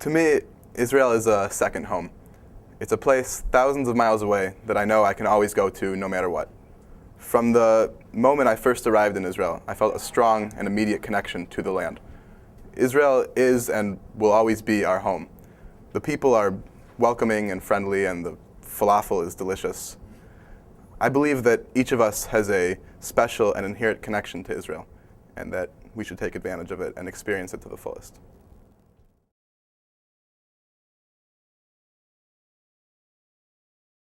To me, Israel is a second home. It's a place thousands of miles away that I know I can always go to no matter what. From the moment I first arrived in Israel, I felt a strong and immediate connection to the land. Israel is and will always be our home. The people are welcoming and friendly, and the falafel is delicious. I believe that each of us has a special and inherent connection to Israel, and that we should take advantage of it and experience it to the fullest.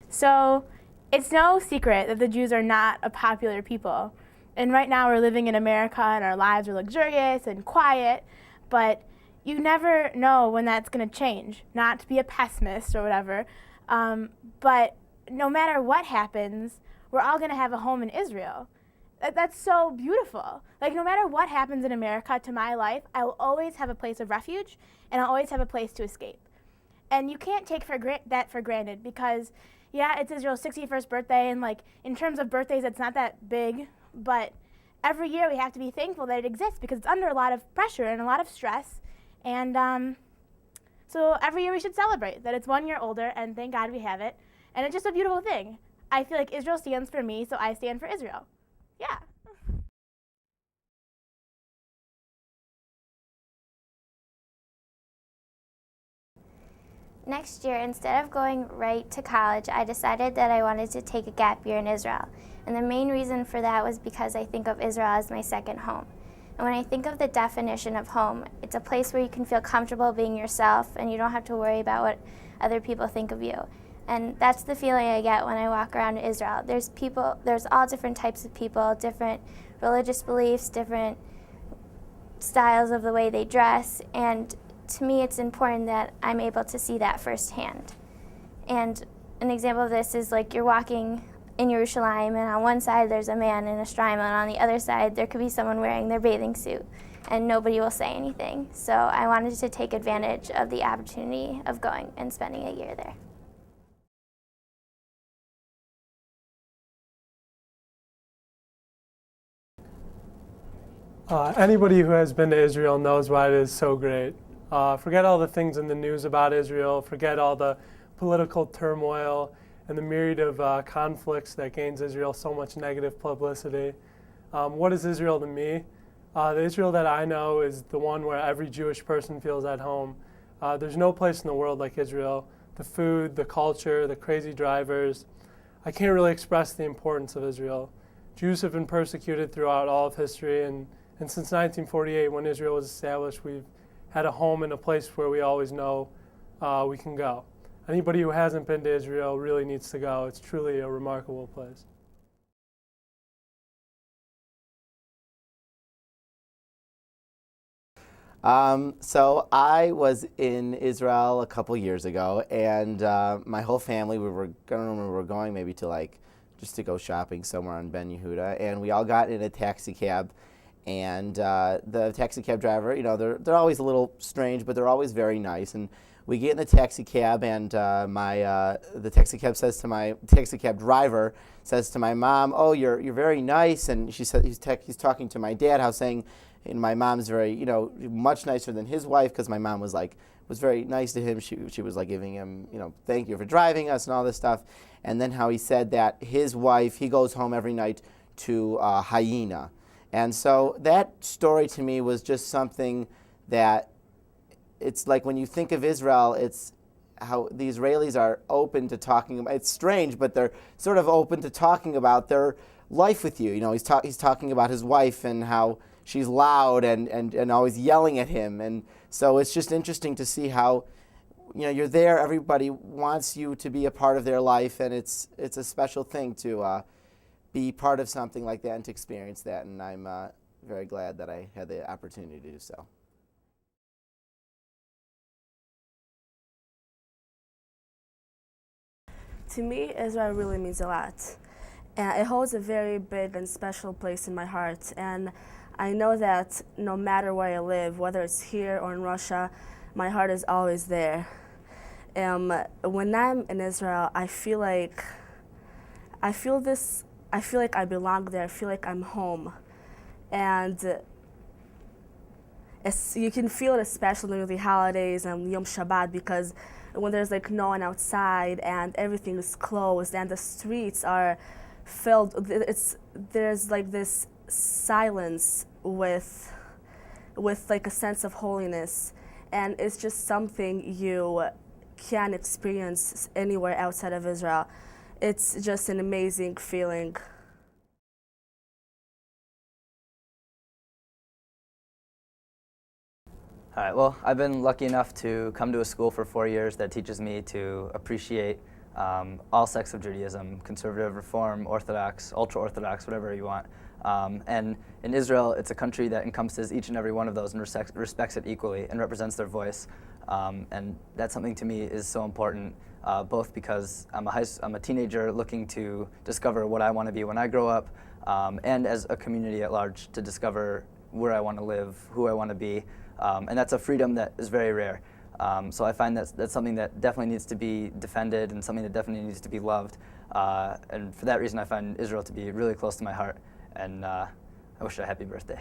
So it's no secret that the Jews are not a popular people. And right now we're living in America and our lives are luxurious and quiet, but you never know when that's going to change. Not to be a pessimist or whatever, but no matter what happens, we're all going to have a home in Israel. That's so beautiful. Like, no matter what happens in America to my life, I will always have a place of refuge, and I'll always have a place to escape. And you can't take that for granted, because yeah, it's Israel's 61st birthday, and like in terms of birthdays, it's not that big, but every year we have to be thankful that it exists, because it's under a lot of pressure and a lot of stress. And so every year we should celebrate that it's 1 year older, and thank God we have it. And it's just a beautiful thing. I feel like Israel stands for me, so I stand for Israel. Yeah. Next year, instead of going right to college, I decided that I wanted to take a gap year in Israel. And the main reason for that was because I think of Israel as my second home. And when I think of the definition of home, it's a place where you can feel comfortable being yourself and you don't have to worry about what other people think of you. And that's the feeling I get when I walk around Israel. There's all different types of people, different religious beliefs, different styles of the way they dress, and to me it's important that I'm able to see that firsthand. And an example of this is like you're walking in Jerusalem, and on one side there's a man in a shtreimel, and on the other side there could be someone wearing their bathing suit, and nobody will say anything. So I wanted to take advantage of the opportunity of going and spending a year there. Anybody who has been to Israel knows why it is so great. Forget all the things in the news about Israel, forget all the political turmoil and the myriad of conflicts that gains Israel so much negative publicity. What is Israel to me? The Israel that I know is the one where every Jewish person feels at home. There's no place in the world like Israel. The food, the culture, the crazy drivers. I can't really express the importance of Israel. Jews have been persecuted throughout all of history, and since 1948, when Israel was established, we've had a home and a place where we always know we can go. Anybody who hasn't been to Israel really needs to go. It's truly a remarkable place. So I was in Israel a couple years ago, and my whole family, we were going maybe to just to go shopping somewhere on Ben Yehuda, and we all got in a taxi cab. And the taxi cab driver, they're always a little strange, but they're always very nice. And we get in the taxi cab, and the taxi cab driver says to my mom, "Oh, you're very nice." And she said he's talking to my dad, how saying, my mom's very much nicer than his wife, because my mom was very nice to him. She was giving him thank you for driving us and all this stuff. And then how he said that his wife, he goes home every night to hyena. And so that story to me was just something that, it's like when you think of Israel, it's how the Israelis are open to talking about, it's strange, but they're sort of open to talking about their life with you. He's talking about his wife and how she's loud and always yelling at him. And so it's just interesting to see how, you're there, everybody wants you to be a part of their life, and it's a special thing to be part of something like that and to experience that, and I'm very glad that I had the opportunity to do so. To me, Israel really means a lot. And it holds a very big and special place in my heart. And I know that no matter where I live, whether it's here or in Russia, my heart is always there. When I'm in Israel, I feel like I belong there. I feel like I'm home. And you can feel it especially during the holidays and Yom Shabbat, because when there's like no one outside and everything is closed and the streets are filled, there's like this silence with like a sense of holiness, and it's just something you can't experience anywhere outside of Israel. It's just an amazing feeling. All right, well, I've been lucky enough to come to a school for 4 years that teaches me to appreciate all sects of Judaism, conservative, reform, Orthodox, ultra-Orthodox, whatever you want. And in Israel, it's a country that encompasses each and every one of those and respects it equally and represents their voice. And that's something to me is so important, both because I'm a teenager looking to discover what I want to be when I grow up, and as a community at large to discover where I want to live, who I want to be. And that's a freedom that is very rare. So I find that's something that definitely needs to be defended and something that definitely needs to be loved. And for that reason, I find Israel to be really close to my heart. And I wish her a happy birthday.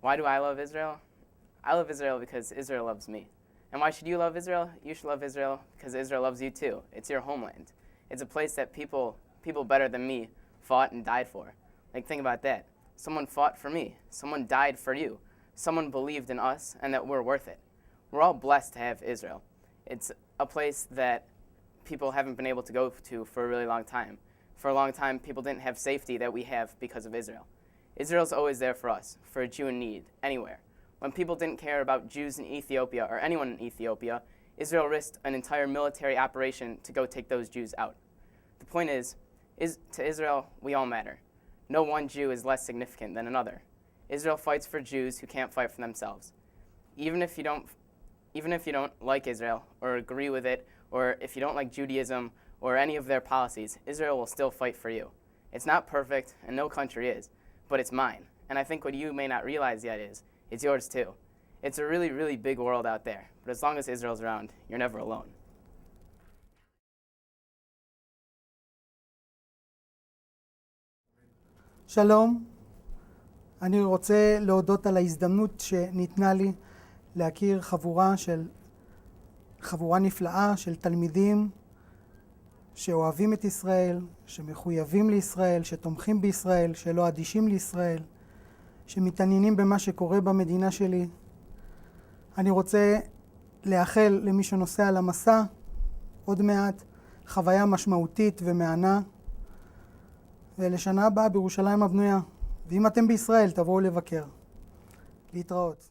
Why do I love Israel? I love Israel because Israel loves me. And why should you love Israel? You should love Israel because Israel loves you too. It's your homeland. It's a place that people better than me fought and died for. Like, think about that. Someone fought for me. Someone died for you. Someone believed in us and that we're worth it. We're all blessed to have Israel. It's a place that people haven't been able to go to for a really long time. For a long time, people didn't have safety that we have because of Israel. Israel's always there for us, for a Jew in need, anywhere. When people didn't care about Jews in Ethiopia or anyone in Ethiopia, Israel risked an entire military operation to go take those Jews out. The point is to Israel, we all matter. No one Jew is less significant than another. Israel fights for Jews who can't fight for themselves. Even if you don't like Israel or agree with it, or if you don't like Judaism or any of their policies, Israel will still fight for you. It's not perfect, and no country is, but it's mine. And I think what you may not realize yet is, it's yours too. It's a really, really big world out there, but as long as Israel's around, you're never alone. שלום, אני רוצה להודות על ההזדמנות שניתנה לי להכיר חבורה נפלאה של תלמידים שאוהבים את ישראל, שמחויבים לישראל, שתומכים בישראל, שלא אדישים לישראל, שמתעניינים במה שקורה במדינה שלי. אני רוצה לאחל למי שנוסע על המסע עוד מעט חוויה משמעותית ומענה, ולשנה הבאה בירושלים הבנויה. ואם אתם בישראל, תבואו לבקר. להתראות.